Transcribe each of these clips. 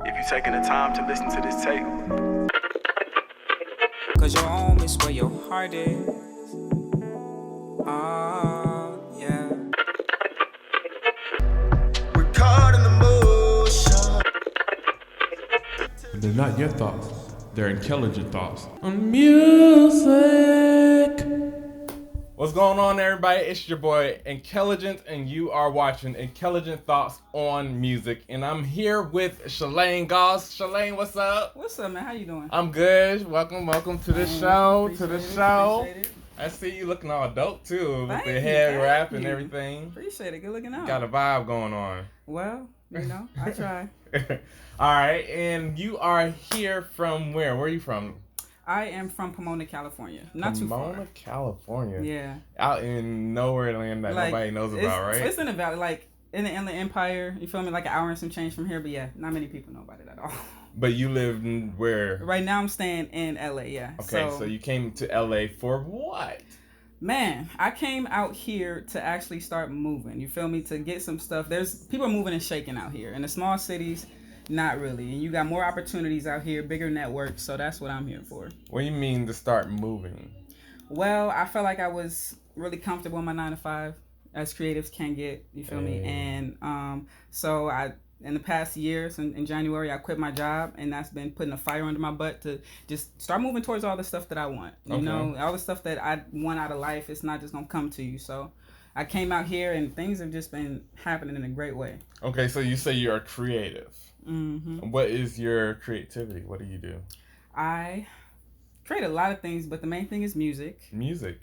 If you're taking the time to listen to this tape. Cause your home is where your heart is. Oh, yeah. We're caught in the motion. They're not your thoughts. They're InKELigent thoughts. On music. What's going on, everybody? It's your boy InKELigent, and you are watching InKELigent Thoughts on Music. And I'm here with Shalane Goss. Shalane, what's up? What's up, man? How you doing? I'm good. Welcome to the show. Appreciate it. I see you looking all dope too, with Thank the you, head thank wrap and you. everything. Appreciate it. Good looking out. Got a vibe going on. Well, you know, I try. All right, and you are here from where? Where are you from? I am from Pomona, California. Not too far. Pomona, California. Yeah. Out in nowhere land that nobody knows about, right? It's in the valley, like in the Inland Empire. You feel me? Like an hour and some change from here, but yeah, not many people know about it at all. But you live in where? Right now, I'm staying in LA. Yeah. Okay, so you came to LA for what? Man, I came out here to actually start moving. You feel me? To get some stuff. There's people are moving and shaking out here. In the small cities, not really. And you got more opportunities out here, bigger networks. So that's what I'm here for. What do you mean to start moving? Well, I felt like I was really comfortable in my 9 to 5, as creatives can get. You feel me? And so in the past years, in January, I quit my job, and that's been putting a fire under my butt to just start moving towards all the stuff that I want. You know, all the stuff that I want out of life, it's not just going to come to you. So I came out here, and things have just been happening in a great way. Okay, so you say you're creative. Mm-hmm. What is your creativity? What do you do? I create a lot of things, but the main thing is music. Music.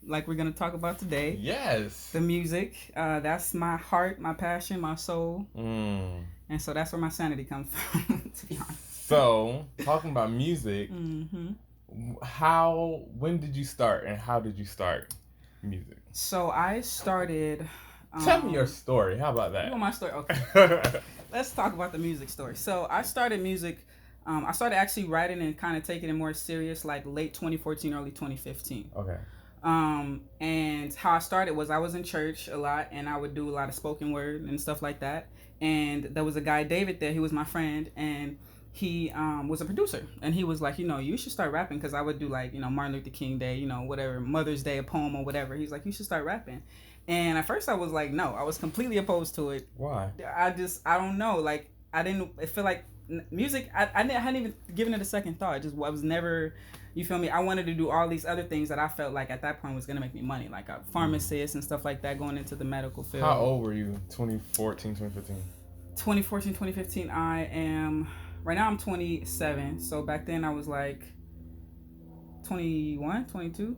Like we're going to talk about today. Yes. The music, that's my heart, my passion, my soul. And so that's where my sanity comes from, to be honest. So, talking about music, when did you start and how did you start music? So I started... Tell me your story. How about that? You want my story? Okay. Let's talk about the music story. So I started music... I started actually writing and kind of taking it more serious like late 2014, early 2015. Okay. And how I started was I was in church a lot, and I would do a lot of spoken word and stuff like that. And there was a guy, David, there. He was my friend, and he was a producer. And he was like, you should start rapping, because I would do like, Martin Luther King Day, whatever, Mother's Day, a poem or whatever. He's like, you should start rapping. And at first I was like, no, I was completely opposed to it. Why? I don't know. Like, I feel like music, I hadn't even given it a second thought. I was never, you feel me? I wanted to do all these other things that I felt like at that point was going to make me money, like a pharmacist and stuff like that, going into the medical field. How old were you? 2014, 2015? 2014, 2015, right now I'm 27. So back then I was like 21, 22,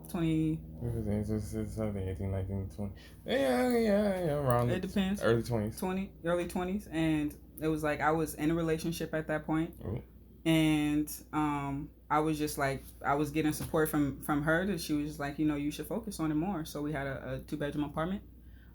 20. 17, 18, 19, 20. Yeah, around. It depends. Early 20s. Early 20s. And it was like I was in a relationship at that point. Ooh. And I was just like, I was getting support from her, that she was just like, you should focus on it more. So we had a 2-bedroom apartment.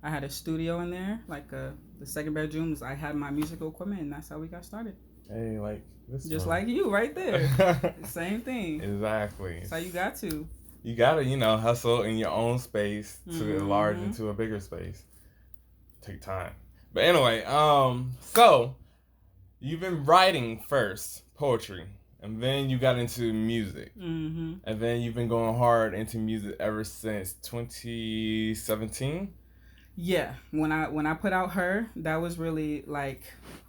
I had a studio in there, like the second bedroom. I had my musical equipment, and that's how we got started. Hey, like this. Just like you, right there. Same thing. Exactly. That's how you got to. You gotta, hustle in your own space to enlarge into a bigger space. Take time. But anyway, so you've been writing first, poetry, and then you got into music. And then you've been going hard into music ever since 2017. Yeah, when I put out Her, that was really like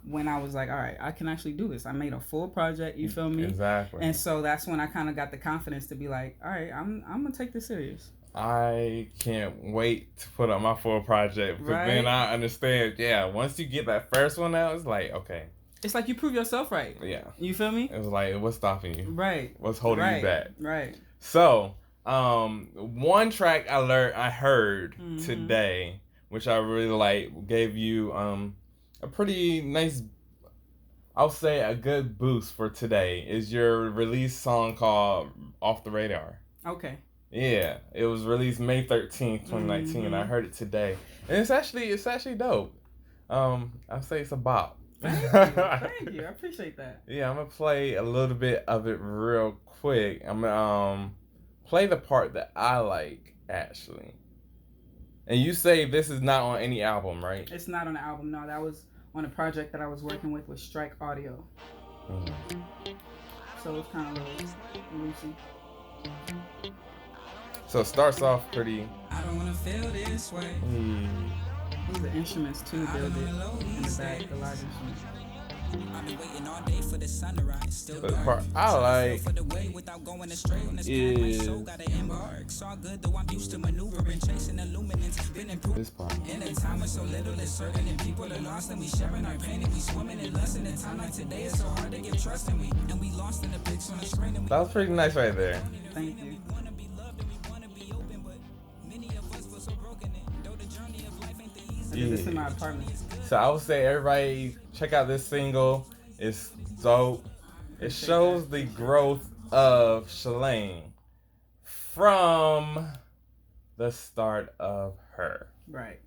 when I was like, all right, I can actually do this. I made a full project, you feel me? Exactly. And so that's when I kind of got the confidence to be like, all right, I'm gonna take this serious. I can't wait to put up my full project, because then I understand. Yeah, once you get that first one out, it's like, okay. It's like you prove yourself right. Yeah. You feel me? It was like, what's stopping you? Right. What's holding you back? Right. So, one track I heard today, which I really like, gave you a pretty nice, I'll say a good boost for today, is your release song called Off the Radar. Okay. Yeah, it was released May 13th, 2019, and I heard it today. And it's actually dope. I'll say it's a bop. Thank you. I appreciate that. Yeah, I'm going to play a little bit of it real quick. I'm going to play the part that I like, actually. And you say this is not on any album, right? It's not on the album, no. That was on a project that I was working with Strike Audio. So it's kind of a little loosey. So it starts off pretty. I don't wanna feel this way. The instruments too build it in the back, the live instruments. I've been waiting all day for the sun to rise. Still The part I like for the way without going astray on this path. My soul gotta embark. Saw good though I'm used to maneuvering, chasing the luminance. Been improved. this part. In a time with so little is certain and people are lost and we sharing our pain and we swimming in lust. In a time like today it's so hard to give trust and we lost in the pics on the screen and we That was pretty nice right there. Thank you. wanna be loved and we wanna be open, but many of us feel so broken and though the journey of life ain't the easy. I did this in my apartment. So I would say everybody check out this single. It's dope. It shows the growth of Shalane from the start of Her. Right.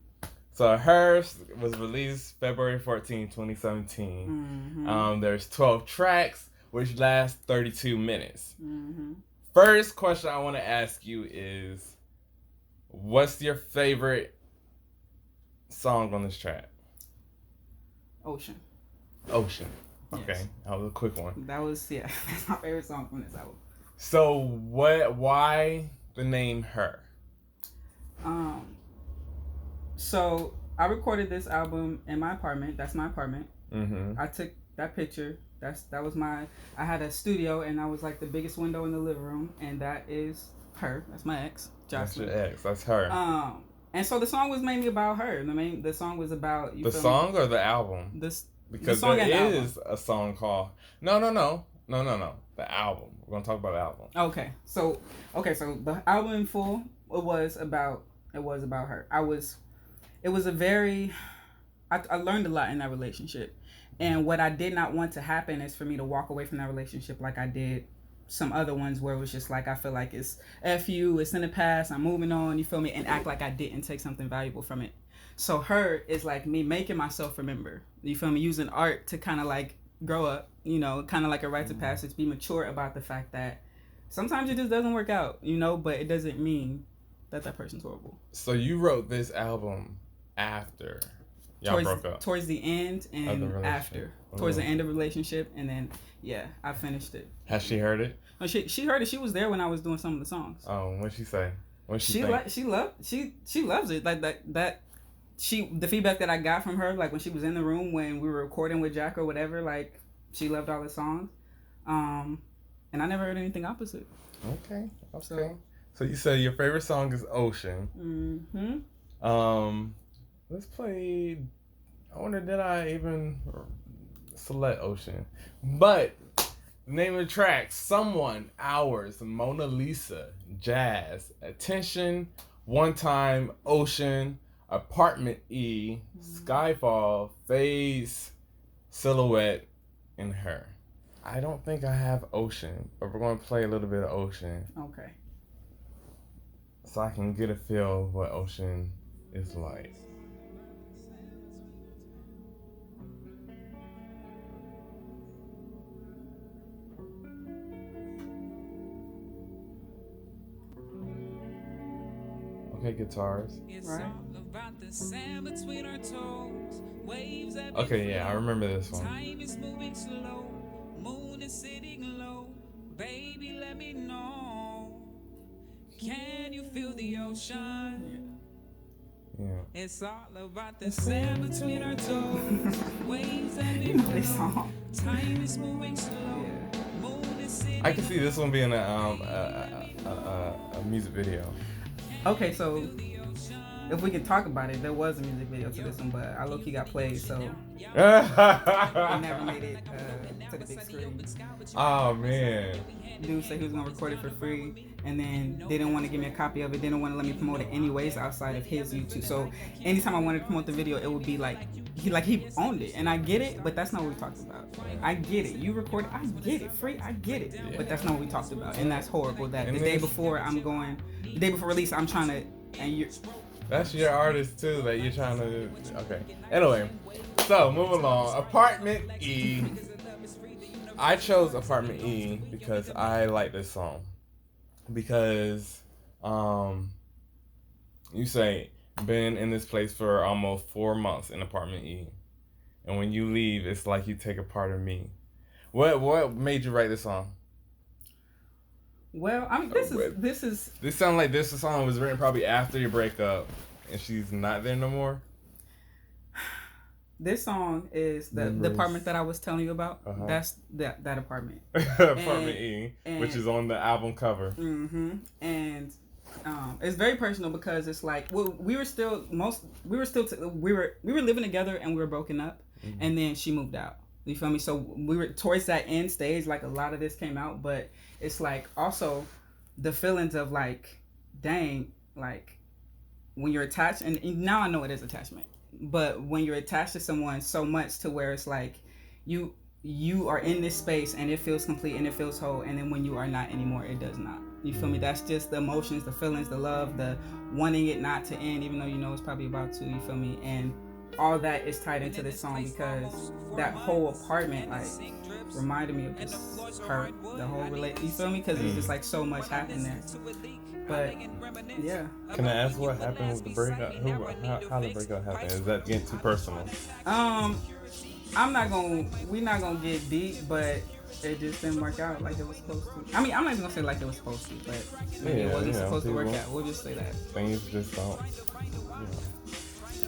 So Her was released February 14, 2017. There's 12 tracks, which last 32 minutes. First question I want to ask you is, what's your favorite song on this track? Ocean. Ocean. Okay, Yes. that was a quick one. That was that's my favorite song from this album. So why the name Her? So I recorded this album in my apartment. That's my apartment. Mm-hmm. I took that picture. That was my. I had a studio, and I was like the biggest window in the living room, and that is her. That's my ex, That's Jocelyn. your ex. That's Her. And so the song was mainly about her. The song was about The song or the album? This Because the song there and the is a song called No. The album. We're gonna talk about the album. Okay, so the album in full was about her. It was a very, I learned a lot in that relationship, and what I did not want to happen is for me to walk away from that relationship like I did some other ones where it was just like I feel like it's F you, it's in the past, I'm moving on, you feel me, and act like I didn't take something valuable from it. So Her is like me making myself remember, you feel me, using art to kind of like grow up, you know, kind of like a rite of passage, be mature about the fact that sometimes it just doesn't work out, you know, but it doesn't mean that person's horrible. So you wrote this album after y'all broke up? Towards the end and after. Towards the end of the relationship, and then, yeah, I finished it. Has she heard it? No, she heard it. She was there when I was doing some of the songs. Oh, what'd she say? She loves it. Like that the feedback that I got from her, like when she was in the room when we were recording with Jack or whatever, like she loved all the songs. And I never heard anything opposite. Okay. So you said your favorite song is Ocean. Let's play. I wonder, did I even select Ocean? But the name of the track: Someone, Hours, Mona Lisa, Jazz, Attention, One Time, Ocean, Apartment E, Skyfall, Phase, Silhouette, and Her. I don't think I have Ocean, but we're going to play a little bit of Ocean. Okay. So I can get a feel of what Ocean is like. Okay, guitars. Right. Okay, yeah, I remember this one. Time is moving slow, moon is sitting low. Baby, let me know. Can you feel the ocean? Yeah. It's all about the sand between our toes. Waves and You know this song. time is moving slow. Moon is sitting I can see this one being a music video. Okay, so if we can talk about it, there was a music video to this one, but I low-key got played, so it never made it to the big screen. Oh man. Dude said he was gonna record it for free, and then they didn't want to give me a copy of it. They didn't want to let me promote it anyways outside of his YouTube. So anytime I wanted to promote the video, it would be like he owned it, and I get it, but that's not what we talked about. I get it. You record it, I get it. Free, I get it, but that's not what we talked about, and that's horrible. That the day before release, I'm trying to, and you. That's your artist too that you're trying to. Okay. Anyway, so move along. Apartment E. I chose Apartment E because I like this song. Because you say been in this place for almost 4 months in Apartment E. and when you leave, it's like you take a part of me. What made you write this song? Well, I mean, this sounds like this song was written probably after your breakup, and she's not there no more. This song is the apartment that I was telling you about. Uh-huh. That's that apartment. Apartment E, which is on the album cover. Mm-hmm. And it's very personal because it's like, well, we were living together and we were broken up, mm-hmm. and then she moved out. You feel me? So we were towards that end stage, like a lot of this came out, but it's like also the feelings of like, dang, like when you're attached, and now I know it is attachment, but when you're attached to someone so much to where it's like you are in this space and it feels complete and it feels whole, and then when you are not anymore, it does not. You feel me? That's just the emotions, the feelings, the love, the wanting it not to end, even though you know it's probably about to. You feel me? And all that is tied into this song because that whole apartment like reminded me of just her, the whole you feel me? Because it's just like so much happened there. But yeah. Can I ask what happened with the breakup? How the breakup happened? Is that getting too personal? We're not gonna get deep, but it just didn't work out like it was supposed to. I mean, I'm not even gonna say like it was supposed to, but maybe it wasn't supposed to work out. We'll just say that. Things just don't.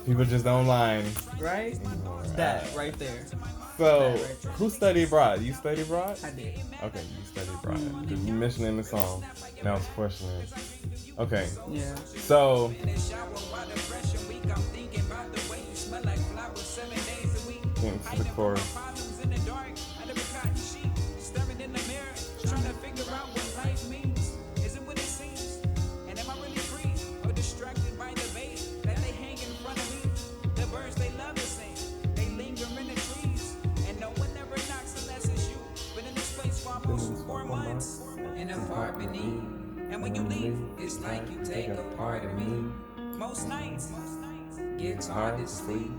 People just don't line. Right? That right there. So, who studied abroad? You studied abroad? I did. Okay, you studied abroad. Because you mentioned in the song. And I was questioning. Okay. Yeah. So, getting to the chorus. In apartment E, and when you leave, it's like you take a part of me. Most nights, gets hard to sleep.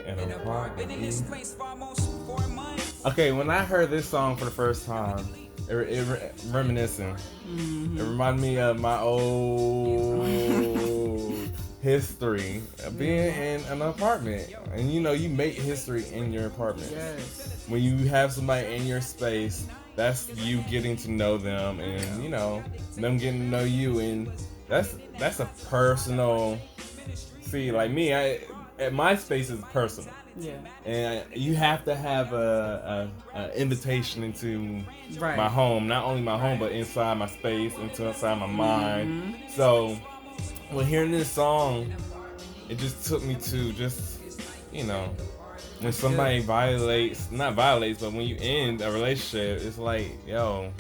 In apartment in this place for almost 4 months. Okay, when I heard this song for the first time, it reminiscing. Mm-hmm. It reminded me of my old history of being in an apartment. And you know, you make history in your apartment. Yes. When you have somebody in your space, that's you getting to know them, and you know them getting to know you, and that's a personal. See, like me, my space is personal. Yeah. And you have to have a invitation into my home, not only my home, but inside my space, inside my mind. Mm-hmm. So when hearing this song, it just took me to just, you know, when somebody not violates, but when you end a relationship, it's like, yo.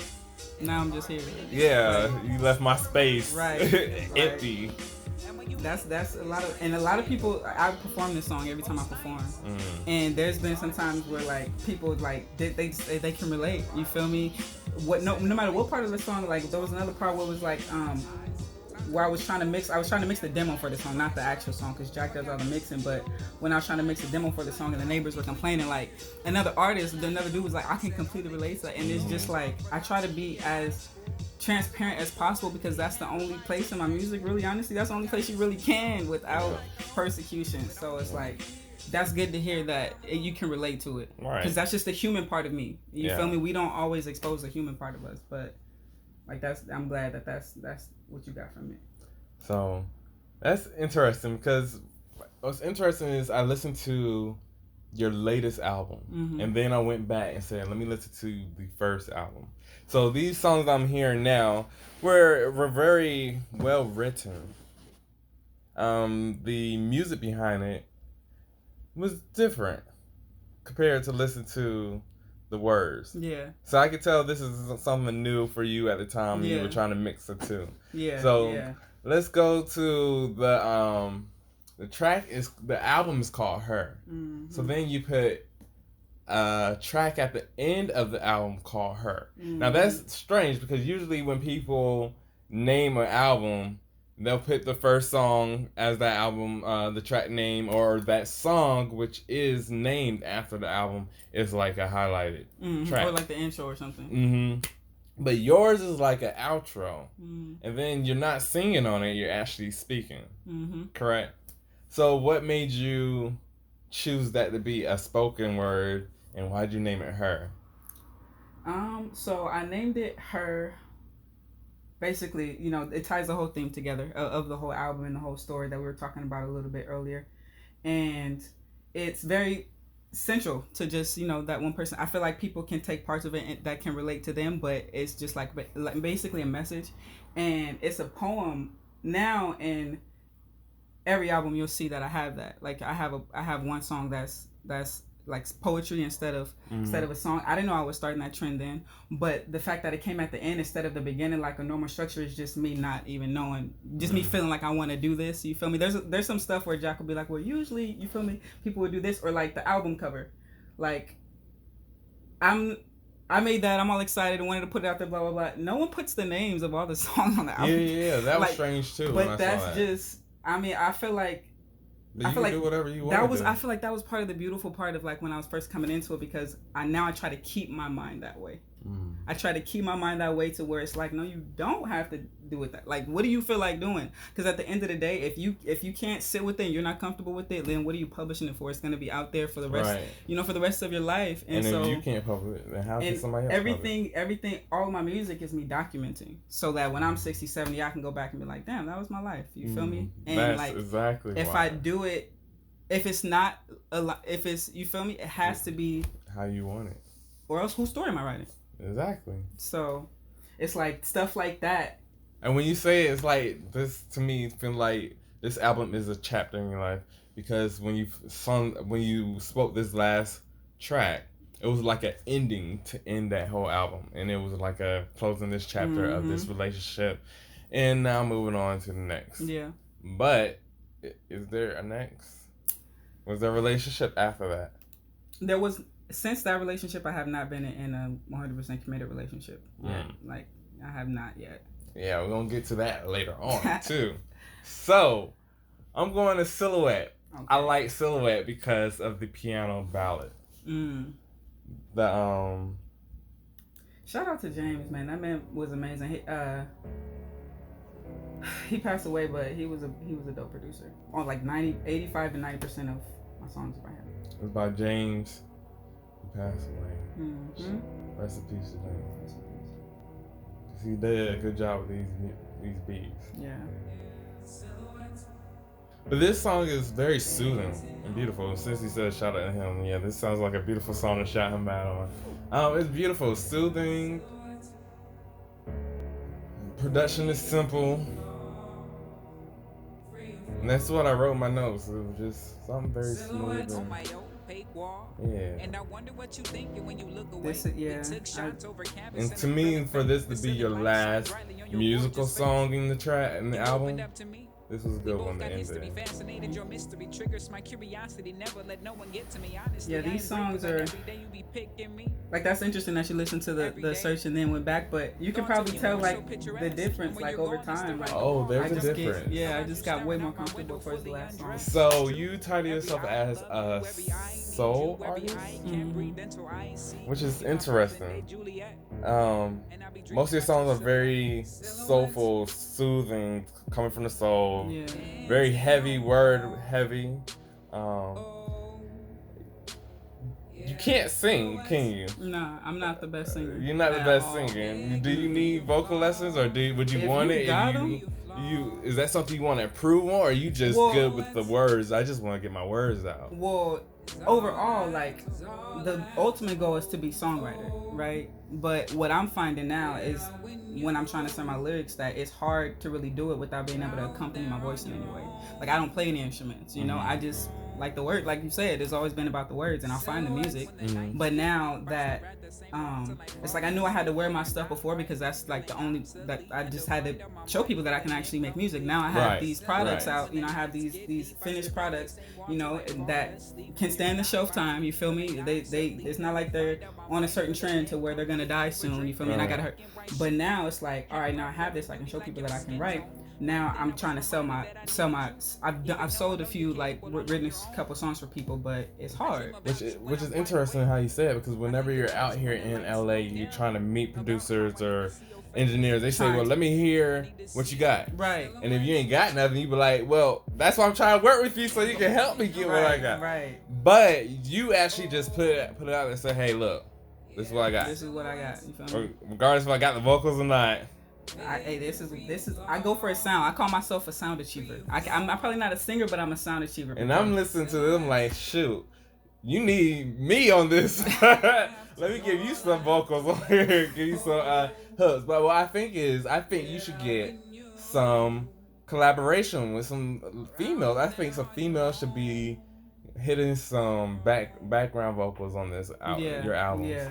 Now I'm just here. Yeah, you left my space empty. That's a lot of people. I perform this song every time I perform, and there's been some times where like people like they can relate. You feel me? No matter what part of the song, like there was another part where it was like where I was trying to mix the demo for the song, not the actual song, because Jack does all the mixing. But when I was trying to mix the demo for the song, and the neighbors were complaining, like another dude was like, I can completely relate to that, and it's just like I try to be as transparent as possible because that's the only place in my music, really honestly, that's the only place you really can without persecution. So it's like that's good to hear that you can relate to it, because that's just the human part of me. You feel me? We don't always expose the human part of us, but like I'm glad that's what you got from it. So that's interesting, because what's interesting is I listened to your latest album, and then I went back and said, let me listen to the first album. So these songs I'm hearing now were very well written. The music behind it was different compared to listen to the words. Yeah. So I could tell this is something new for you at the time. You were trying to mix the two. Yeah. So let's go to the track the album is called Her. Mm-hmm. So then you put a track at the end of the album called Her. Mm-hmm. Now that's strange, because usually when people name an album, they'll put the first song as that album, the track name, or that song which is named after the album is like a highlighted track. Or like the intro or something. Mm-hmm. But yours is like an outro. And then you're not singing on it, you're actually speaking. Mm-hmm. Correct? So what made you choose that to be a spoken word, and why'd you name it Her? So I named it Her. Basically, you know, it ties the whole theme together of the whole album and the whole story that we were talking about a little bit earlier. And it's very central to just, you know, that one person. I feel like people can take parts of it that can relate to them, but it's just like basically a message. And it's a poem. Now in every album you'll see that I have that. Like I have one song that's like poetry instead of a song. I didn't know I was starting that trend then, but the fact that it came at the end instead of the beginning like a normal structure is just me not even knowing, just me feeling like I want to do this. You feel me? There's some stuff where Jack will be like, well, usually, you feel me, people would do this, or like the album cover, like I made that, I'm all excited and wanted to put it out there, blah blah blah. No one puts the names of all the songs on the album. Yeah, that was like, strange too. But that's just, I mean, I feel like you can do whatever you want. I feel like that was part of the beautiful part of like when I was first coming into it, because I try to keep my mind that way. I try to keep my mind that way to where it's like, no, you don't have to do it that. Like, what do you feel like doing? Because at the end of the day, if you can't sit with it and you're not comfortable with it, then what are you publishing it for? It's going to be out there for the rest, for the rest of your life. And so if you can't publish it, then how can somebody else everything, all of my music is me documenting, so that when I'm 60, 70, I can go back and be like, damn, that was my life. You feel me? And that's like, exactly if I do it, if it's not if it's, you feel me, it has to be how you want it, or else whose story am I writing? Exactly. So it's like stuff like that. And when you say it, it's like, this to me, it's been like this album is a chapter in your life, because when you spoke this last track, it was like an ending to end that whole album, and it was like a closing this chapter of this relationship, and now moving on to the next. Yeah. But is there a next? Was there a relationship after that? There was. Since that relationship, I have not been in a 100% committed relationship yet. Like, I have not yet. Yeah, we're going to get to that later on, too. So, I'm going to Silhouette. Okay. I like Silhouette because of the piano ballad. Shout out to James, man. That man was amazing. He passed away, but he was a dope producer. On like 85 to 90% of my songs by him. It was by James. Passed away. Rest in peace to James. He did a good job with these beats. Yeah. But this song is very soothing and beautiful. Since he said shout out to him, yeah, this sounds like a beautiful song to shout him out on. It's beautiful, soothing. Production is simple. And that's what I wrote in my notes. It was just something very smooth. Yeah. And I wonder what you thinking when you look away. And to me, for this to be your last musical song in the album, this was a good one to end it. Yeah, these songs are like, that's interesting that you listened to the search and then went back, but you can probably tell like the difference like over time. Like, there's a difference. I just got way more comfortable towards the last song. So you title yourself as a soul artist, which is interesting. Most of your songs are very soulful, soothing, coming from the soul. Yeah. Very heavy, word heavy. You can't sing, can you? No, I'm not the best singer. You're not the best singer. Do you need vocal lessons, or would you want it? Is that something you want to improve on, or are you just good with the words? I just want to get my words out. Well, overall, like, the ultimate goal is to be songwriter, right? But what I'm finding now is when I'm trying to sing my lyrics, that it's hard to really do it without being able to accompany my voice in any way. Like, I don't play any instruments, you know? I just, like, the word, like you said, it's always been about the words, and I'll find the music. But now that it's like, I knew I had to wear my stuff before, because that's like the only, that I just had to show people that I can actually make music. Now I have these products out, you know, I have these finished products, you know, that can stand the shelf time, you feel me? They it's not like they're on a certain trend to where they're gonna die soon, you feel me? And I gotta hurt. But now it's like, all right, now I have this, I can show people that I can write. now I'm trying to sell my. I've sold a few, like written a couple songs for people, but it's hard. Which is interesting how you say it, because whenever you're out here in LA, you're trying to meet producers or engineers. They say, well, let me hear what you got. Right. And if you ain't got nothing, you be like, well, that's why I'm trying to work with you, so you can help me get what I got. Right. But you actually just put it out there and say, hey, look, this is what I got. This is what I got. You feel me? Regardless if I got the vocals or not. This is. I go for a sound. I call myself a sound achiever. I'm probably not a singer, but I'm a sound achiever. And I'm listening to them like, shoot, you need me on this. Let me give you some vocals on here, give you some hooks. But what I think you should get some collaboration with some females. I think some females should be hitting some background vocals on this your album. Yeah.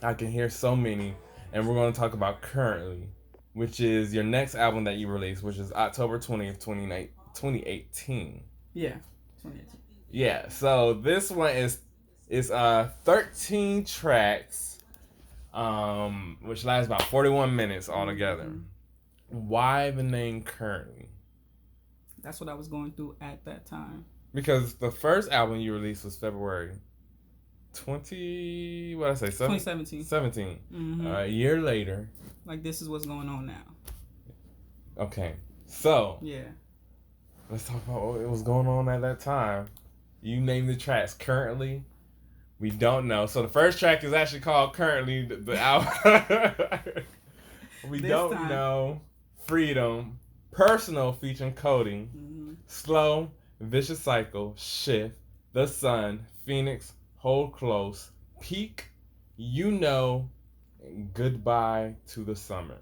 I can hear so many, and we're going to talk about Currently, which is your next album that you released, which is October 20th, 2018. Yeah, 2018. Yeah, so this one is 13 tracks, which lasts about 41 minutes altogether. Mm-hmm. Why the name Currently? That's what I was going through at that time. Because the first album you released was February 2017. 17. Mm-hmm. A year later. Like, this is what's going on now. Okay, so yeah, let's talk about what was going on at that time. You named the tracks Currently. We don't know. So the first track is actually called Currently, the album. We don't know. Freedom, Personal featuring Cody, Slow, Vicious Cycle, Shift, The Sun, Phoenix, Hold Close, Peak, You Know, and Goodbye to the Summer.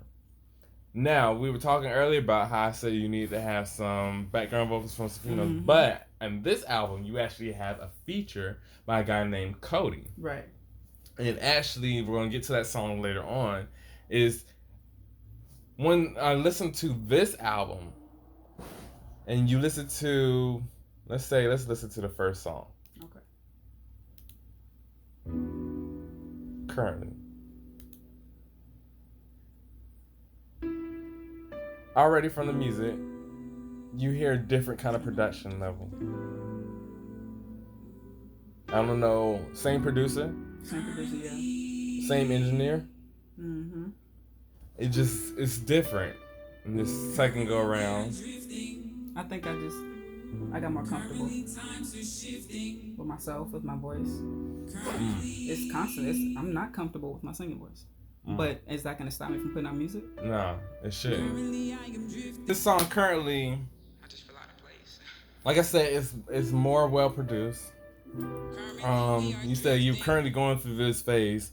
Now, we were talking earlier about how I said you need to have some background vocals from Safina, but in this album, you actually have a feature by a guy named Cody. Right. And actually, we're going to get to that song later on, is when I listen to this album, and you listen to, let's listen to the first song. Okay. Currently. Already from the music, you hear a different kind of production level. I don't know, same producer? Same producer, yeah. Same engineer? Mm-hmm. It's different in this second go around. I think I got more comfortable with myself, with my voice. It's constant. I'm not comfortable with my singing voice. But is that going to stop me from putting out music? No, it shouldn't. This song Currently, like I said, it's more well produced. You said you're currently going through this phase.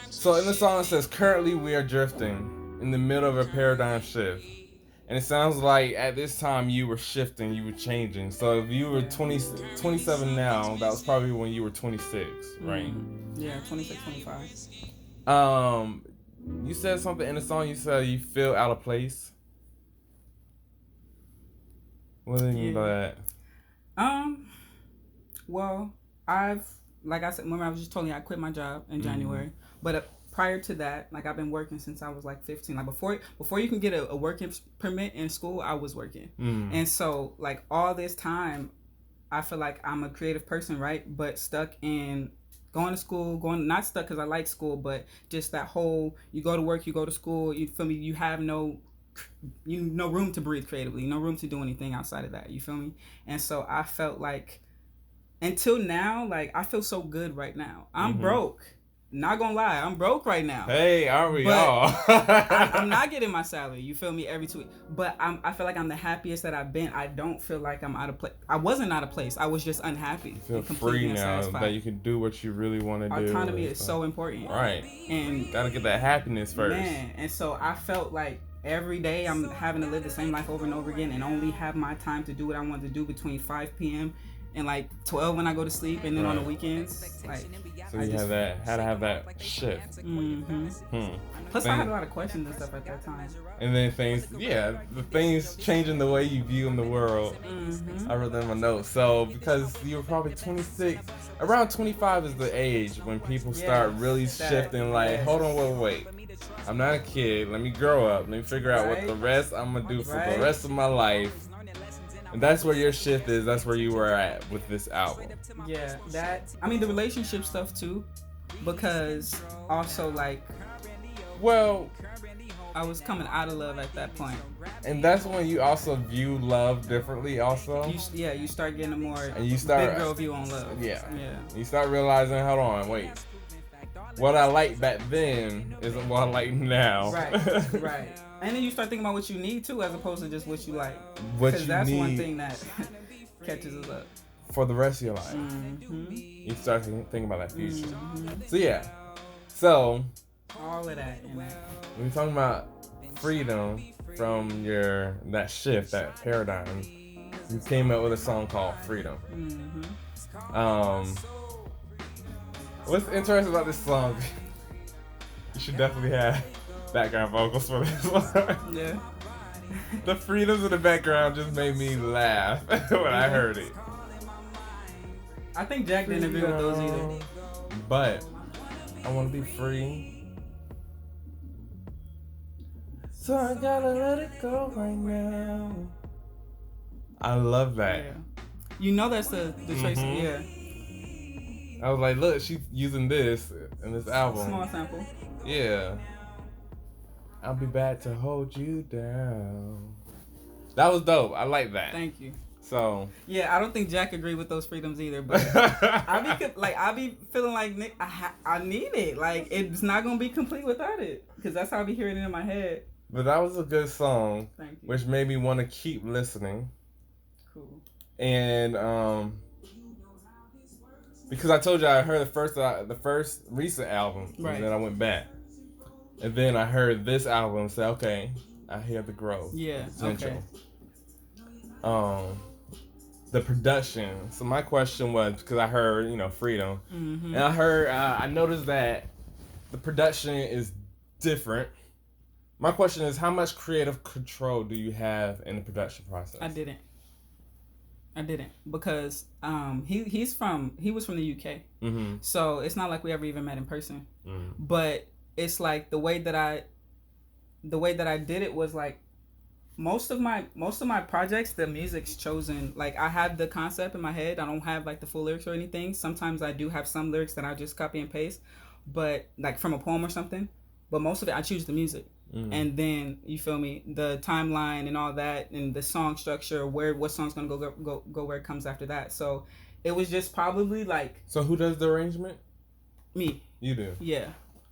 So in the song it says, currently we are drifting in the middle of a paradigm shift. And it sounds like at this time you were shifting, you were changing. So if you were 27 now, that was probably when you were 26, right? Yeah, 26, 25. You said something in the song, you said you feel out of place. What do you mean by that? Well, like I said, remember I was just telling you I quit my job in January. But prior to that, like I've been working since I was like 15. Like before you can get a working permit in school, I was working. And so like all this time, I feel like I'm a creative person, right? But stuck in going to school, not stuck because I like school, but just that whole, you go to work, you go to school, you feel me? You have no room to breathe creatively, no room to do anything outside of that, you feel me? And so I felt like, until now, like I feel so good right now. I'm broke. Not gonna lie, I'm broke right now. Hey, aren't we all? I'm not getting my salary, you feel me, every 2 weeks. But I feel like I'm the happiest that I've been. I don't feel like I'm out of place. I wasn't out of place. I was just unhappy. You feel free now that you can do what you really want to do. Autonomy is so important. Right. And gotta get that happiness first. Man, and so I felt like every day I'm having to live the same life over and over again and only have my time to do what I want to do between 5 p.m. and like 12 when I go to sleep, and then on the weekends, like. So you had to have that shift. Plus, I had a lot of questions and stuff at that time. And then the things changing the way you view in the world. I wrote that in my notes. So because you were probably 26, around 25 is the age when people start really shifting. Like, hold on, wait. I'm not a kid. Let me grow up. Let me figure out what the rest I'm gonna do for the rest of my life. And that's where your shift is. That's where you were at with this album. Yeah, I mean, the relationship stuff too, because also like, well, I was coming out of love at that point. And that's when you also view love differently also. You start getting a more big girl view on love. Yeah. You start realizing, hold on, wait. What I liked back then isn't what I like now. Right. And then you start thinking about what you need too, as opposed to just what you like. Because that's one thing that catches us up. For the rest of your life. Mm-hmm. You start thinking about that future. So yeah. So all of that. We're talking about freedom from that shift, that paradigm. You came up with a song called Freedom. What's interesting about this song? You should definitely have background vocals for this one. Yeah. The freedoms in the background just made me laugh when I heard it. I think Jack didn't agree with those either. But I want to be free. So I gotta let it go right now. I love that. Yeah. You know that's the choice. Yeah. I was like, look, she's using this in this album. Small sample. Yeah. I'll be back to hold you down. That was dope. I like that. Thank you. So. Yeah, I don't think Jack agreed with those freedoms either, but I be feeling like Nick, I need it. Like it's not gonna be complete without it, because that's how I be hearing it in my head. But that was a good song. Thank you. Which made me want to keep listening. Cool. And because I told you I heard the first recent album, right. And then I went back, and then I heard this album and said, okay, I hear the growth. Yeah. Potential. Okay. The production. So my question was, because I heard freedom, and I heard I noticed that the production is different. My question is, how much creative control do you have in the production process? I didn't because he was from the UK, so it's not like we ever even met in person. But it's like the way that I did it was like most of my projects, the music's chosen. Like I have the concept in my head. I don't have like the full lyrics or anything. Sometimes I do have some lyrics that I just copy and paste, but like from a poem or something. But most of it I choose the music. And then you feel me, the timeline and all that, and the song structure, what song's gonna go where it comes after that. So it was just probably like. So who does the arrangement? Me. You do. Yeah.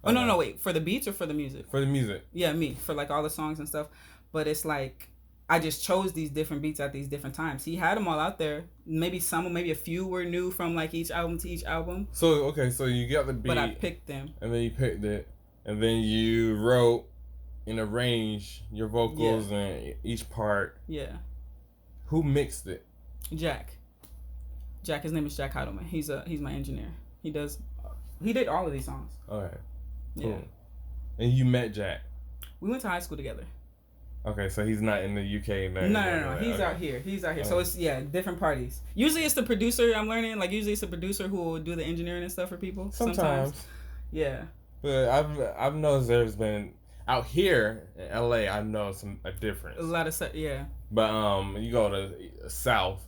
Oh no, wait, for the beats or for the music? For the music. Yeah, me, for like all the songs and stuff. But it's like I just chose these different beats at these different times. He had them all out there. Maybe a few were new from like each album to each album. So so you got the beat. But I picked them. And then you picked it, and then you wrote and arranged your vocals and each part. Yeah. Who mixed it? Jack. His name is Jack Heidelman. He's my engineer. He did all of these songs. Okay. Cool. Yeah. And you met Jack? We went to high school together. Okay, so he's not in the UK. No. He's out here. So it's different parties. Usually it's the producer. I'm learning. Like usually it's the producer who will do the engineering and stuff for people. Sometimes. Yeah. But I've noticed there's been out here in LA. I know a difference. A lot of yeah. But you go to South,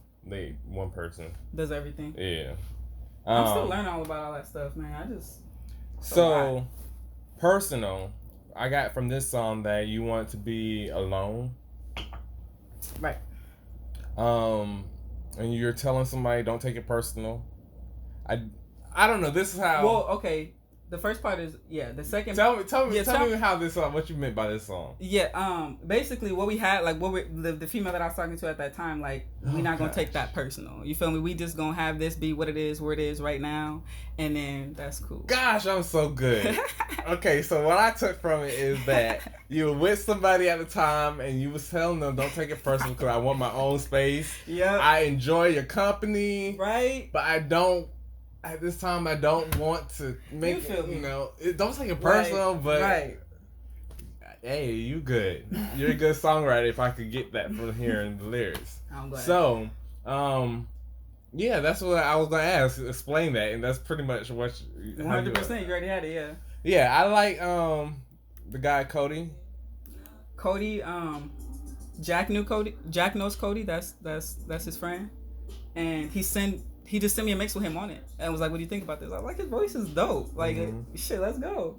one person does everything. Yeah. I'm still learning all about all that stuff, man. So personal. I got from this song that you want to be alone. Right. And you're telling somebody, don't take it personal. I don't know. This is how. Well, okay. The first part is the second. Tell me how this song. What you meant by this song? Yeah. Basically, what we had, like, the female that I was talking to at that time, like, we're not gonna take that personal. You feel me? We just gonna have this be what it is, where it is right now, and then that's cool. Gosh, I'm so good. Okay, so what I took from it is that you were with somebody at the time, and you was telling them, don't take it personal because I want my own space. Yeah. I enjoy your company. Right. But I don't. At this time, I don't want to make don't take it personal, but hey, you good. You're a good songwriter if I could get that from hearing the lyrics. I'm glad. So, that's what I was going to ask. Explain that, and that's pretty much what 100%. You already had it, yeah. Yeah, I like the guy Cody? Cody, Jack knew Cody. Jack knows Cody. That's his friend, and he just sent me a mix with him on it, and was like, "What do you think about this?" I was like, "His voice is dope. Like, shit, let's go."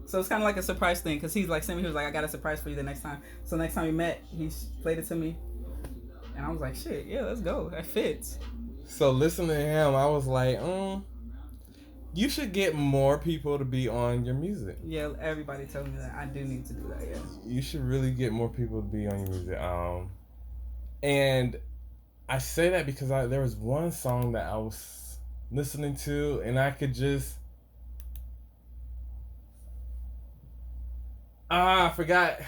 So it's kind of like a surprise thing, because he's like, sent me. He was like, "I got a surprise for you the next time." So next time we met, he played it to me, and I was like, "Shit, yeah, let's go. That fits." So listening to him, I was like, you should get more people to be on your music. Yeah, everybody tells me that. I do need to do that, yeah. You should really get more people to be on your music. And I say that because there was one song that I was listening to, and I could just... I forgot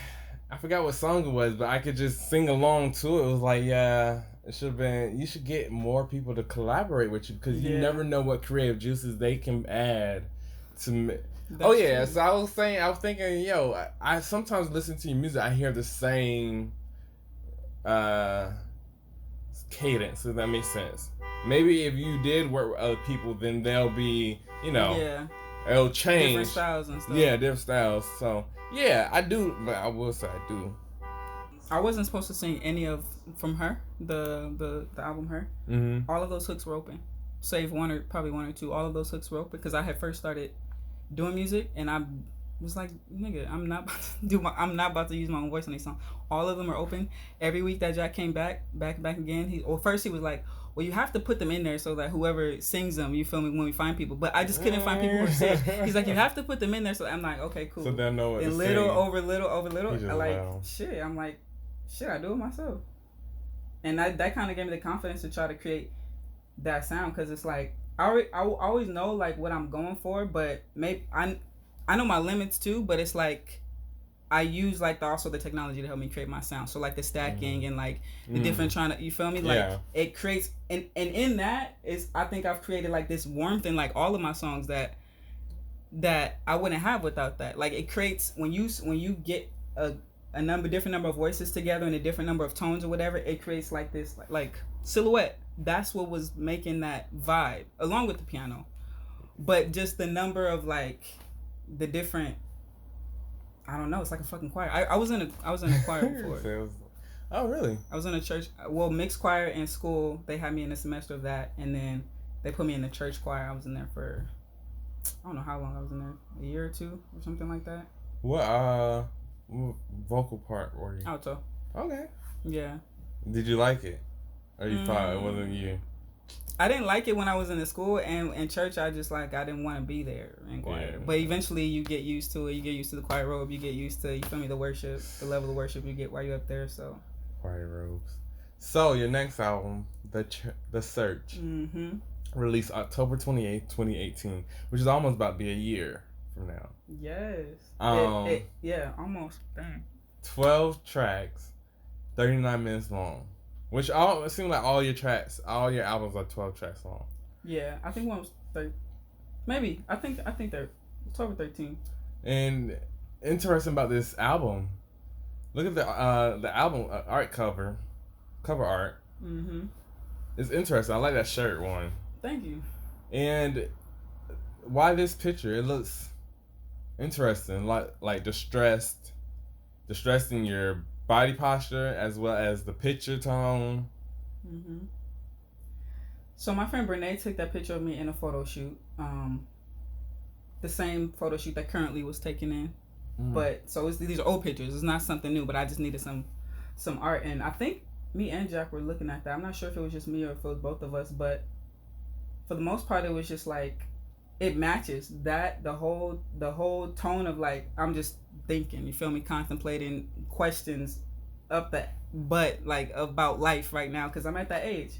what song it was, but I could just sing along to it. It was like, yeah, it should have been... You should get more people to collaborate with you, because you never know what creative juices they can add to... True. So I was thinking, yo, I sometimes listen to your music, I hear the same cadence, if that makes sense. Maybe if you did work with other people, then they'll be, it'll change. Different styles and stuff. Yeah, different styles. So, yeah, I do, but I will say I do. I wasn't supposed to sing any from her, the album Her. Mm-hmm. All of those hooks were open, save probably one or two. All of those hooks were open because I had first started doing music, and I was like, nigga, I'm not about to use my own voice on these songs. All of them are open. Every week that Jack came back again, first he was like, well, you have to put them in there so that whoever sings them, you feel me, when we find people. But I just couldn't find people who were sick. He's like, you have to put them in there. So I'm like, okay, cool. So they'll know what and to little sing. over little over little. I like, wow. shit. I'm like, shit, I do it myself. And that kind of gave me the confidence to try to create that sound, because it's like, I always know like what I'm going for, but maybe I know my limits too, but it's like I use like also the technology to help me create my sound. So like the stacking and like the different you feel me? Like it creates, and in that is, I think I've created like this warmth in like all of my songs that I wouldn't have without that. Like it creates, when you get a different number of voices together and a different number of tones or whatever, it creates like this like silhouette. That's what was making that vibe, along with the piano. But just the number of like the different, I don't know, it's like a fucking choir. I was in a choir before. Oh really? I was in a church, mixed choir in school. They had me in a semester of that, and then they put me in the church choir. I was in there for, I don't know how long I was in there, a year or two or something like that. What vocal part were you? Alto. Okay. Yeah. Did you like it? Or you thought it wasn't you? I didn't like it when I was in the school, and in church I just like, I didn't want to be there in choir. Yeah. But eventually you get used to it. You get used to the choir robe. You get used to, you feel me, the worship, the level of worship you get while you're up there. So choir robes. So your next album, The Search, released October 28th, 2018, which is almost about to be a year from now. Yes. Yeah, almost. Damn. 12 tracks, 39 minutes long. Which it seems like all your albums are 12 tracks long. Yeah, I think one was 30. Maybe. I think they're 12 or 13. And interesting about this album, look at the album art cover art. Mm-hmm. It's interesting. I like that shirt one. Thank you. And why this picture? It looks interesting, like distressed in your body posture as well as the picture tone. Mm-hmm. So my friend Brene took that picture of me in a photo shoot, the same photo shoot that currently was taken in. But so these are old pictures. It's not something new, but I just needed some art, and I think me and Jack were looking at that. I'm not sure if it was just me or if it was both of us, but for the most part, it was just like, it matches that the whole tone of like, I'm just thinking, you feel me, contemplating questions up the butt, like about life right now, because I'm at that age.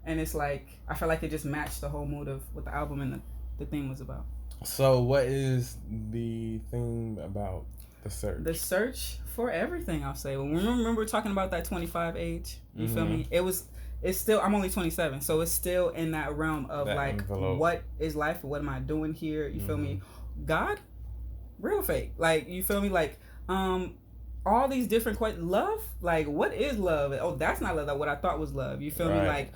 And it's like, I feel like it just matched the whole mood of what the album and the theme was about. So what is the theme about The Search? The search for everything, I'll say. When we remember talking about that 25 age, you feel me, it's still, I'm only 27, so it's still in that realm of that like envelope. What is life? What am I doing here? You feel me? God, real fake. Like, you feel me? Like, all these different questions. Love, like, what is love? Oh, that's not love. Like, what I thought was love. You feel me? Like,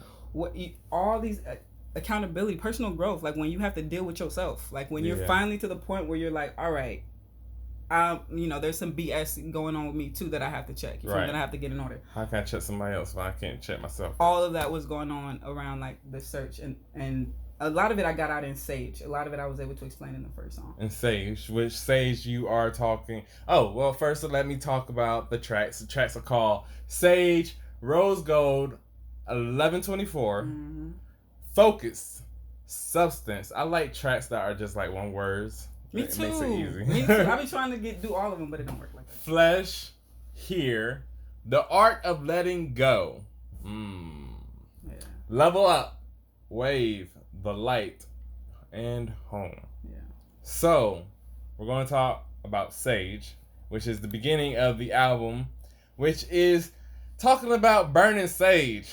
all these accountability, personal growth. Like, when you have to deal with yourself. Like, when you're finally to the point where you're like, all right, there's some BS going on with me too that I have to check. You feel me? That I have to get in order. How can I check somebody else if I can't check myself? All of that was going on around like the search, and a lot of it I got out in Sage. A lot of it I was able to explain in the first song. In Sage, which Sage you are talking. Oh, well, first let me talk about the tracks. The tracks are called Sage, Rose Gold, 1124, Focus, Substance. I like tracks that are just like one words. Me it too. Makes it easy. Me too. I be trying to do all of them, but it don't work like that. Flesh, Here, The Art of Letting Go. Yeah. Level Up, Wave, The Light, and Home. Yeah. So, we're going to talk about Sage, which is the beginning of the album, which is talking about burning sage,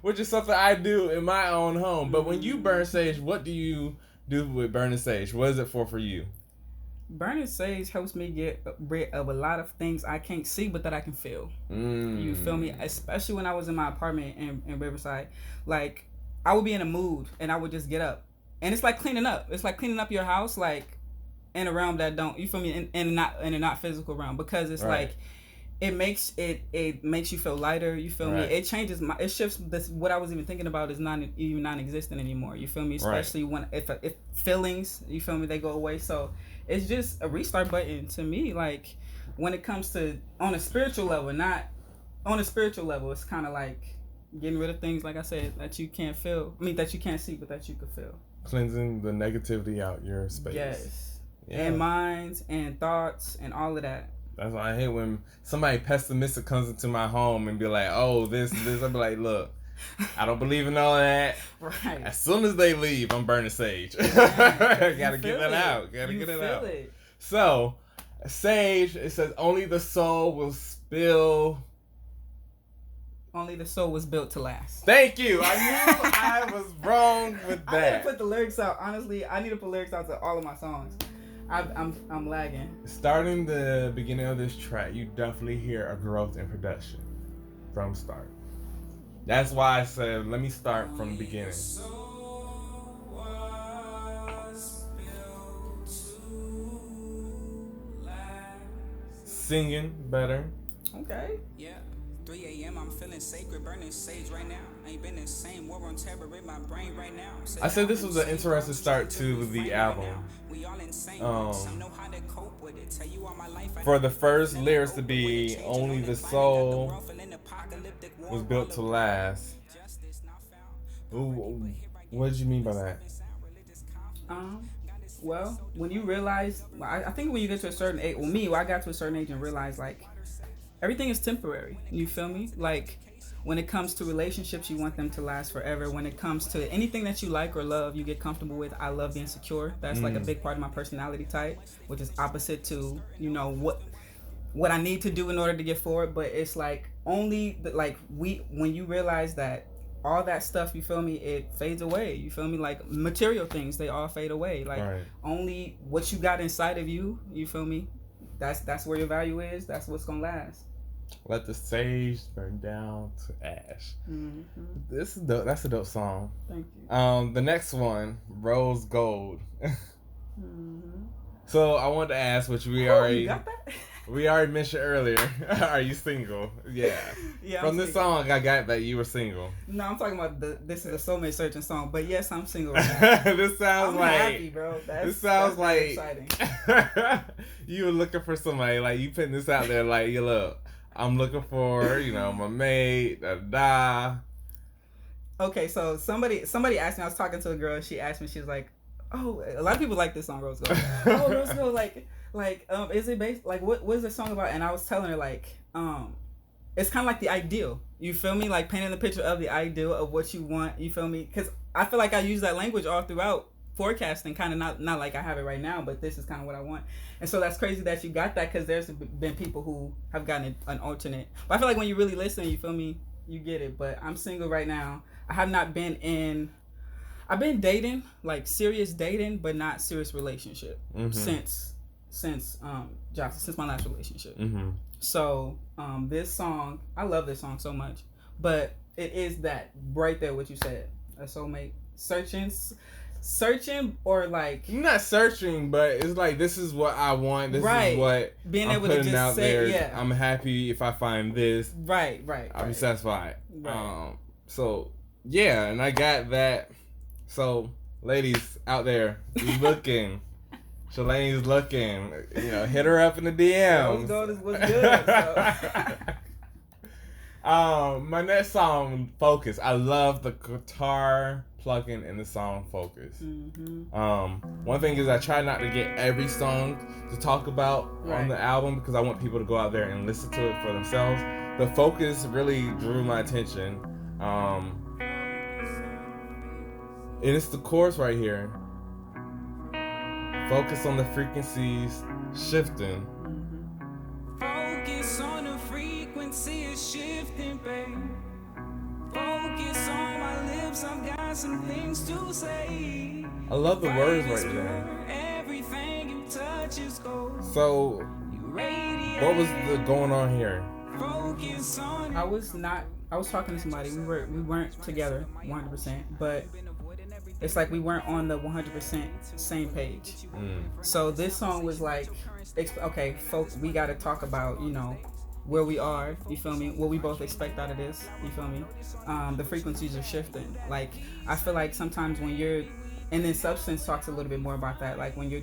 which is something I do in my own home. But when you burn sage, what do you do with burning sage? What is it for you? Burning sage helps me get rid of a lot of things I can't see but that I can feel. You feel me? Especially when I was in my apartment in Riverside. Like, I would be in a mood and I would just get up. And it's like cleaning up. It's like cleaning up your house, like in a realm that don't, you feel me, in a not physical realm. Because it's like it makes you feel lighter, you feel me? It changes it shifts what I was even thinking about is even non-existent anymore, you feel me? Especially when if feelings, you feel me, they go away. So it's just a restart button to me. Like, when it comes to on a spiritual level, it's kind of like getting rid of things, like I said, that you can't feel. I mean, that you can't see, but that you could feel. Cleansing the negativity out your space. Yes. Yeah. And minds and thoughts and all of that. That's why I hate when somebody pessimistic comes into my home and be like, oh, this. I'll be like, look, I don't believe in all that. Right. As soon as they leave, I'm burning sage. Gotta get that out. Gotta get it out. So, Sage, it says, only the soul will spill. Only the soul was built to last. Thank you. I knew I was wrong with that. I need to put the lyrics out. Honestly, I need to put lyrics out to all of my songs. I'm lagging. Starting the beginning of this track, you definitely hear a growth in production from start. That's why I said, let me start from the beginning. Singing better. Okay. Yeah. 3 a.m. I'm feeling sacred, burning sage right now. Ain't been the same, war on terror in my brain right now. I said this was an interesting start to the album. For the first lyrics to be only the soul was built to last. Ooh, what did you mean by that? Well, when you realize, I think when you get to a certain age, I got to a certain age and realized, like, everything is temporary. You feel me? Like, when it comes to relationships, you want them to last forever. When it comes to anything that you like or love, you get comfortable with. I love being secure. That's like a big part of my personality type, which is opposite to, what I need to do in order to get forward. But it's like only when you realize that all that stuff, you feel me, it fades away. You feel me? Like, material things, they all fade away. Like, only what you got inside of you, you feel me? That's where your value is. That's what's gonna last. Let the sage burn down to ash. This is dope. That's a dope song. Thank you. The next one, Rose Gold. So I wanted to ask, which we already mentioned earlier. Are you single? Yeah. From this song, I got that you were single. No, I'm talking about this is a soulmate searching song. But yes, I'm single right now. This sounds I'm happy, bro. This sounds like exciting. You were looking for somebody. Like, you putting this out there. Like, you look, I'm looking for, my mate. Okay, so somebody asked me. I was talking to a girl. She asked me. She was like, "Oh, a lot of people like this song, Rose Gold." Oh, Rose Gold, like, is it based? Like, what is the song about? And I was telling her, like, it's kind of like the ideal. You feel me? Like, painting the picture of the ideal of what you want. You feel me? Because I feel like I use that language all throughout forecasting, kind of not like I have it right now, but this is kind of what I want. And so that's crazy that you got that, because there's been people who have gotten an alternate. But I feel like when you really listen, you feel me, you get it. But I'm single right now. I have not been I've been dating, like serious dating, but not serious relationship since my last relationship. So this song, I love this song so much, but it is that right there what you said, a soulmate searching searching or like not searching, but it's like this is what I want. This is what being I'm able to putting just out say, there. yeah. I'm happy if I find this. Right. I'll be satisfied. Right. So yeah, and I got that. So ladies out there, you looking. Shalane's looking. You know, hit her up in the DMs. What's good? So. My next song, Focus. I love the guitar plugging in the song Focus. One thing is I try not to get every song to talk about on the album because I want people to go out there and listen to it for themselves. But Focus really drew my attention. And it's the chorus right here. Focus on the frequencies shifting. Focus on the frequencies shifting, babe. Focus on my lips, I've got some things to say. I love the words right there. Everything you touch is gold. So, what was going on here? Focus on I was talking to somebody. We weren't together 100%, but it's like we weren't on the 100% same page. So this song was like, okay, folks, we got to talk about, you know, where we are, you feel me? What we both expect out of this, you feel me? The frequencies are shifting. Like, I feel like sometimes when you're, and then Substance talks a little bit more about that, like when you're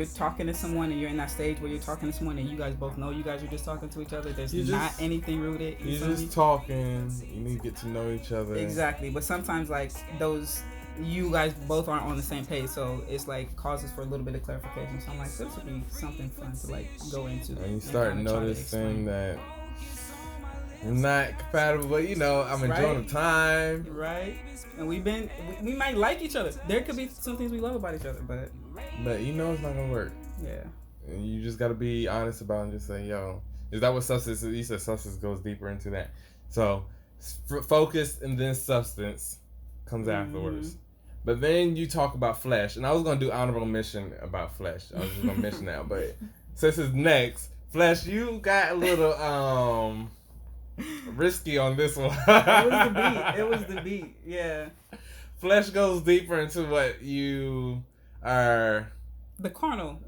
talking to someone and you're in that stage where you're talking to someone and you guys both know you guys are just talking to each other, there's not anything rooted. You're just talking, you need to get to know each other. Exactly, but sometimes like you guys both aren't on the same page, so it's like causes for a little bit of clarification. So I'm like, this would be something fun to like go into. And you start noticing that we're not compatible, but you know, I'm enjoying the time. Right. And we might like each other. There could be some things we love about each other, but you know it's not gonna work. Yeah. And you just gotta be honest about it and just say, yo, is that what Substance is? You said Substance goes deeper into that. So Focus and then Substance comes afterwards. But then you talk about Flesh, and I was gonna do honorable mention about Flesh. I was just gonna mention that, but since it's next, Flesh, you got a little risky on this one. It was the beat. Yeah. Flesh goes deeper into what you are. The carnal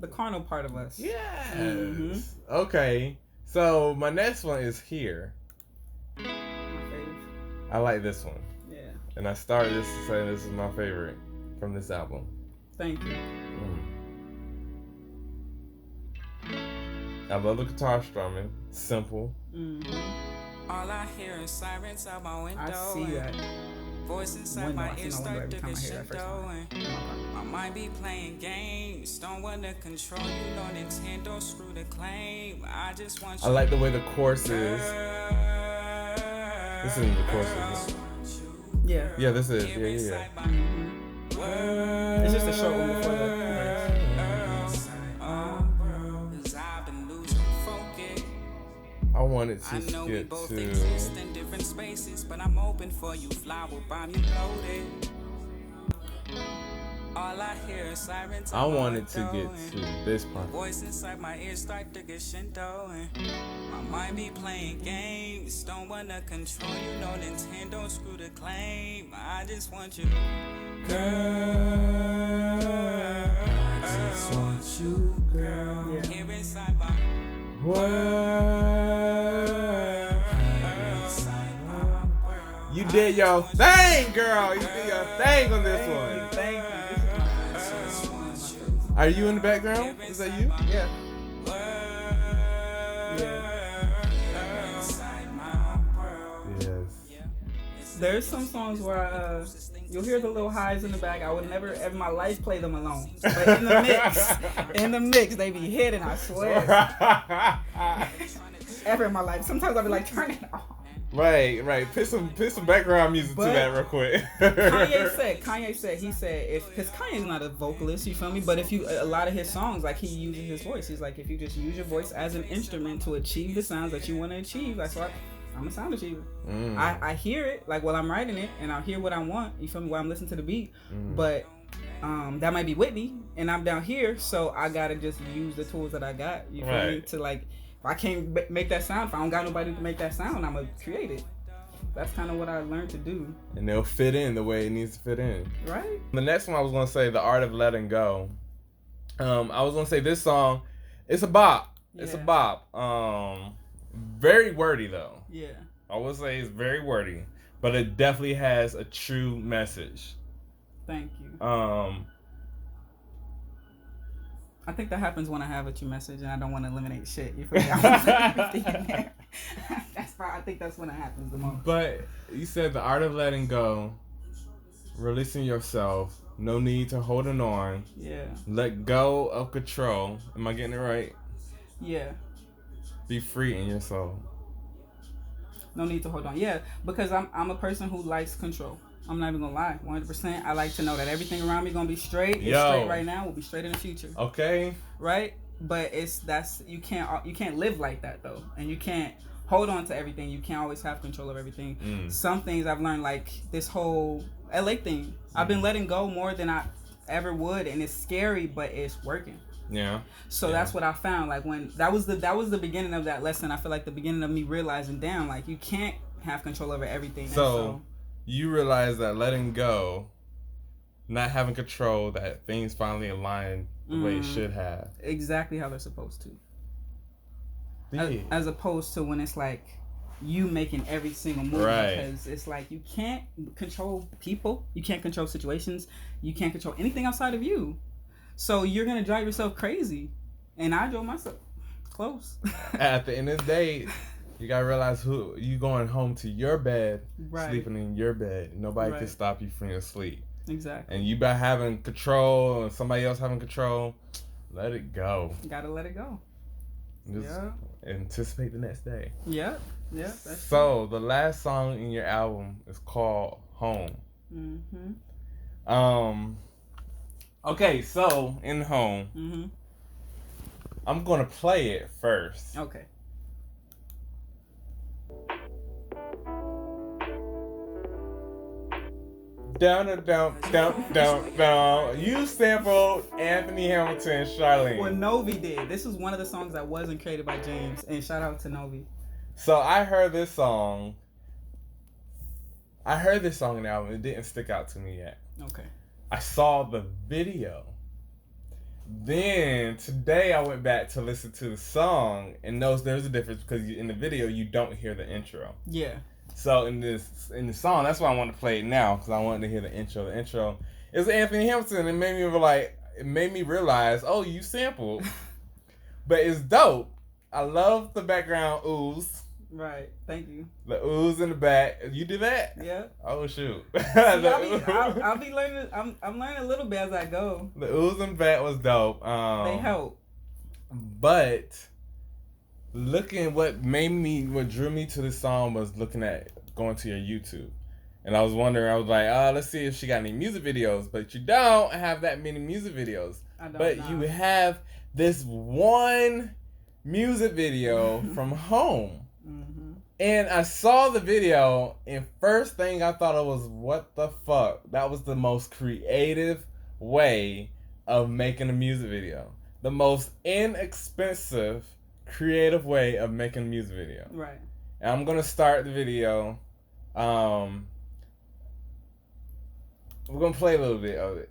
part of us. Yes. Okay. So my next one is Here. My favorite. I like this one. Yeah. And I started this saying this is my favorite from this album. Thank you. I love the guitar strumming. Simple. all I hear is sirens out my window. I see that. Voice inside my ear start to get shit going. I might be playing games, don't wanna control you, no Nintendo, screw the claim. I just want you. I like the way the chorus is. This isn't the chorus, is it? Yeah. Yeah, this is. Yeah. It's just a short one before that. I wanted to I know we skip both to. exist in different spaces, but I'm open for you. Flower bomb, you loaded. All I hear is sirens. I wanted to get to this part. Voice inside my ear start to get Shinto. I might be playing games, don't wanna control you, no Nintendo, screw the claim. I just want you, girl. I just want you, girl. Yeah. Here inside my You did your thing, girl. You did your thing on this one. Thank you. Are you in the background? Is that you? Yeah. Yes. There's some songs where you'll hear the little highs in the back. I would never ever in my life play them alone. But in the mix, they be hitting, I swear. Ever in my life. Sometimes I'll be like, turn it off. Right. Put some background music to that real quick. Kanye said, because Kanye's not a vocalist, you feel me? But if a lot of his songs, like he uses his voice. He's like, if you just use your voice as an instrument to achieve the sounds that you want to achieve, that's why I'm a sound achiever. I hear it, like while I'm writing it, and I'll hear what I want, you feel me, while I'm listening to the beat. But that might be Whitney, and I'm down here, so I gotta just use the tools that I got, you feel me, to like, if I can't make that sound, if I don't got nobody to make that sound, I'm gonna create it. that's kind of what I learned to do. And they'll fit in the way it needs to fit in. Right. The next one I was gonna say, The Art of Letting Go. I was gonna say this song, it's a bop. It's a bop. Very wordy though. Yeah. I would say it's very wordy, but it definitely has a true message. Thank you. I think that happens when I have a true message and I don't want to eliminate shit. You feel me? That's probably, I think that's when it happens the most. But you said the art of letting go, releasing yourself, no need to holding on. Yeah. Let go of control. Am I getting it right? Yeah. Be free in your soul. No need to hold on. Yeah, because I'm a person who likes control. I'm not even gonna lie, 100%. I like to know that everything around me gonna be straight. It's straight right now. Will be straight in the future. Okay. Right, but you can't live like that though, and you can't hold on to everything. You can't always have control of everything. Some things I've learned, like this whole LA thing. I've been letting go more than I ever would, and it's scary, but it's working. Yeah. So that's what I found. Like when that was the beginning of that lesson. I feel like the beginning of me realizing, damn, like you can't have control over everything. So you realize that letting go, not having control, that things finally align the way it should have. Exactly how they're supposed to. Yeah. As opposed to when it's like you making every single move. Right. Because it's like you can't control people. You can't control situations. You can't control anything outside of you. So you're going to drive yourself crazy. And I drove myself close. At the end of the day, you got to realize who you going home to your bed, sleeping in your bed. Nobody can stop you from your sleep. Exactly. And you by having control and somebody else having control, let it go. Got to let it go. Just anticipate the next day. Yeah. Yeah. That's so the last song in your album is called Home. Okay, so in Home, I'm gonna play it first. Okay. Down. You sampled Anthony Hamilton, Shalane. Well, Novi did. This was one of the songs that wasn't created by James, and shout out to Novi. So I heard this song. In the album. It didn't stick out to me yet. Okay. I saw the video. Then today I went back to listen to the song and noticed there's a difference because in the video you don't hear the intro. Yeah. So in the song, that's why I want to play it now because I wanted to hear the intro. The intro is Anthony Hamilton. It made me realize, oh, you sampled, but it's dope. I love the background ooze. Right. Thank you. The ooze in the back. You did that? Yeah. Oh shoot. See, I'll be learning. I'm learning a little bit as I go. The ooze in the back was dope. They help. But what drew me to this song was looking at going to your YouTube. And I was wondering, I was like, let's see if she got any music videos. But you don't have that many music videos. I don't. But you have this one music video from Home. And I saw the video, and first thing I thought of was, what the fuck? That was the most creative way of making a music video. The most inexpensive, creative way of making a music video. Right. And I'm going to start the video. We're going to play a little bit of it.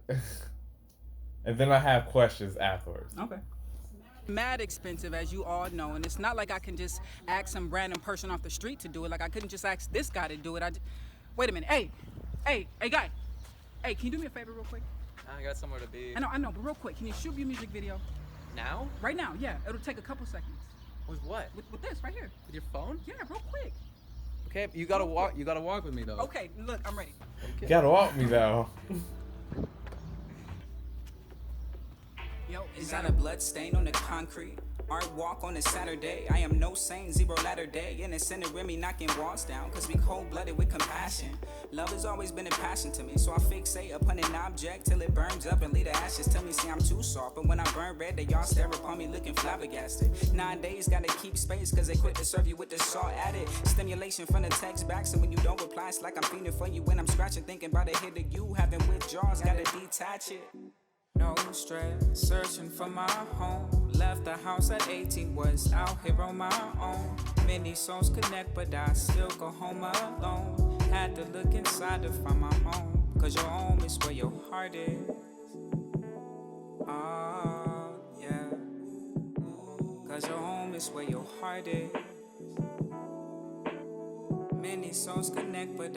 And then I have questions afterwards. Okay. Mad expensive, as you all know, and it's not like I can just ask some random person off the street to do it. Like I couldn't just ask this guy to do it. Wait a minute, hey guy, hey, can you do me a favor real quick? I got somewhere to be. I know, but real quick, can you shoot me a music video? Now? Right now, yeah. It'll take a couple seconds. With what? With this right here. With your phone? Yeah, real quick. Okay, you gotta walk with me though. Okay, look, I'm ready. You gotta walk me though. Yo, is that a blood stain on the concrete? Art walk on a Saturday. I am no saint, zero latter day. Innocent and Remy knocking walls down. Cause we cold-blooded with compassion. Love has always been a passion to me. So I fixate upon an object till it burns up and leave the ashes. Tell me, see, I'm too soft. But when I burn red, they all stare upon me looking flabbergasted. Nowadays, gotta keep space cause they quit to serve you with the salt added. Stimulation from the text back. So when you don't reply, it's like I'm feeling for you when I'm scratching. Thinking about a hit of you having withdrawals. Gotta detach it. no stress. Searching for my home. Left the house at 18, was out here on my own. Many souls connect, but I still go home alone. Had to look inside to find my home. Cause your home is where your heart is. Oh, yeah. Cause your home is where your heart is. Many souls connect, but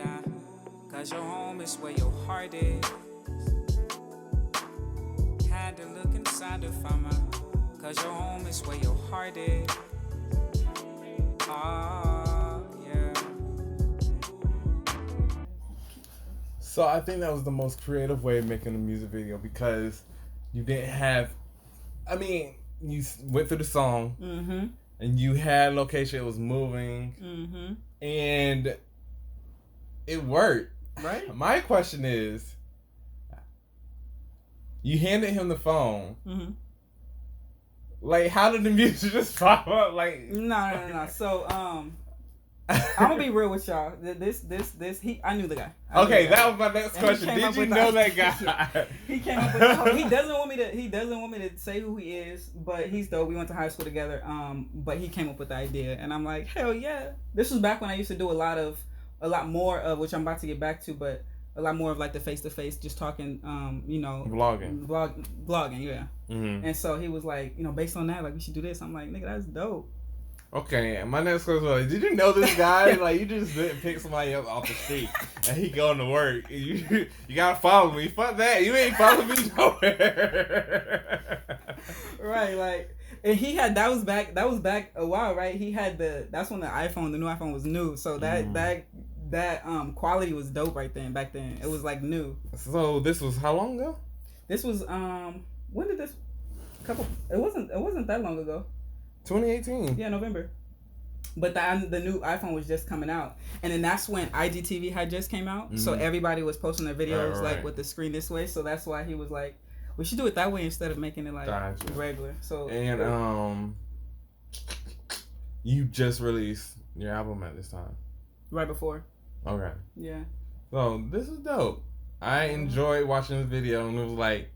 cause your home is where your heart is. Had to look inside to find my, cause your home is where your heart is. Oh, yeah. So I think that was the most creative way of making a music video because you didn't have, I mean, you went through the song and you had location, it was moving and it worked. Right? My question is, you handed him the phone. Like, how did the music just pop up? Like, No. So, I'm gonna be real with y'all. I knew the guy. Okay, that was my next question. Did you know that guy? Yeah. He came up with. He doesn't want me to say who he is, but he's dope. We went to high school together. But he came up with the idea, and I'm like, hell yeah. This was back when I used to do a lot more of, which I'm about to get back to, but a lot more of like the face to face, just talking. Vlogging, yeah. And so he was like, based on that, like we should do this. I'm like, nigga, that's dope. Okay, and my next question was, did you know this guy? Like, you just didn't pick somebody else off the street and he going to work. You gotta follow me. Fuck that. You ain't following me nowhere. Right, like, and he had, that was back a while, right? He had that's when the new iPhone was new. So that quality was dope back then. It was like new. So this was how long ago? This was, when did this, it wasn't that long ago. 2018. Yeah, November. But the new iPhone was just coming out, and then that's when IGTV had just came out. So everybody was posting their videos like with the screen this way. So that's why he was like, we should do it that way instead of making it like regular. So and you just released your album at this time. Right before. Okay. Yeah. So this is dope. I enjoyed watching the video, and it was like,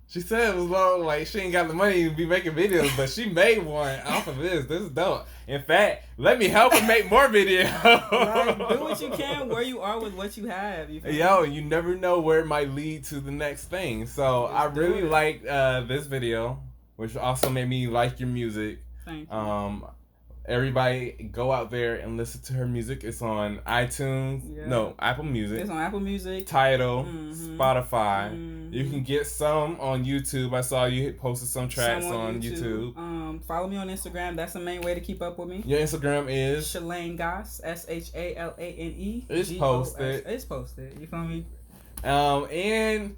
she said it was low, like she ain't got the money to be making videos, but she made one off of this. This is dope. In fact, let me help her make more videos. Right. Do what you can where you are with what you have. You never know where it might lead to the next thing. So I really liked this video, which also made me like your music. Thank you. Everybody go out there and listen to her music. It's on iTunes. Yeah. No, Apple Music. It's on Apple Music. Tidal, Spotify. You can get some on YouTube. I saw you posted some tracks on YouTube. Follow me on Instagram. That's the main way to keep up with me. Your Instagram is? Shalane Goss. SHALANE. It's posted. It's posted. You feel me? And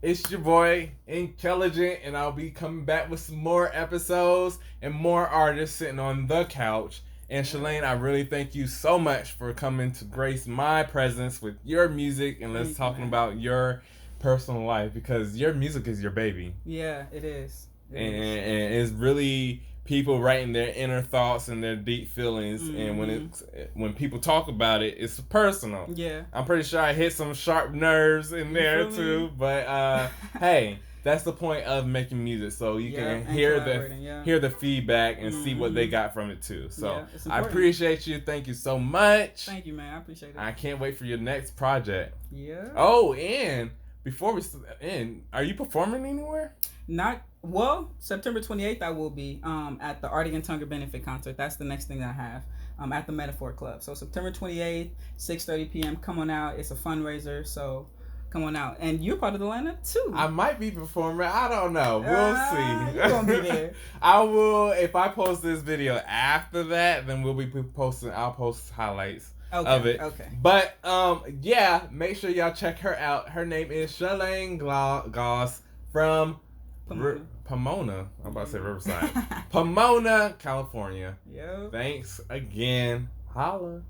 it's your boy, InKELigent, and I'll be coming back with some more episodes and more artists sitting on the couch. And Shalane, I really thank you so much for coming to grace my presence with your music and let's talking about your personal life, because your music is your baby. Yeah, it is. And it's really people writing their inner thoughts and their deep feelings, and when people talk about it, it's personal. Yeah, I'm pretty sure I hit some sharp nerves in there too, but hey, that's the point of making music, so you can hear the feedback and see what they got from it too. So I appreciate you. Thank you so much. Thank you, man. I appreciate it. I can't wait for your next project. Yeah. Oh, and before we end, are you performing anywhere? September 28th I will be at the Artie and Tunger benefit concert. That's the next thing I have at the Metaphor Club. So September 28th, 6:30 p.m. Come on out. It's a fundraiser, so come on out. And you're part of the lineup too. I might be performing. I don't know. We'll see. You're gonna be there. I will. If I post this video after that, then we'll be posting. I'll post highlights of it. Okay. But make sure y'all check her out. Her name is Shalane Goss from Pomona. I'm about to say Riverside. Pomona, California. Yep. Thanks again. Holla.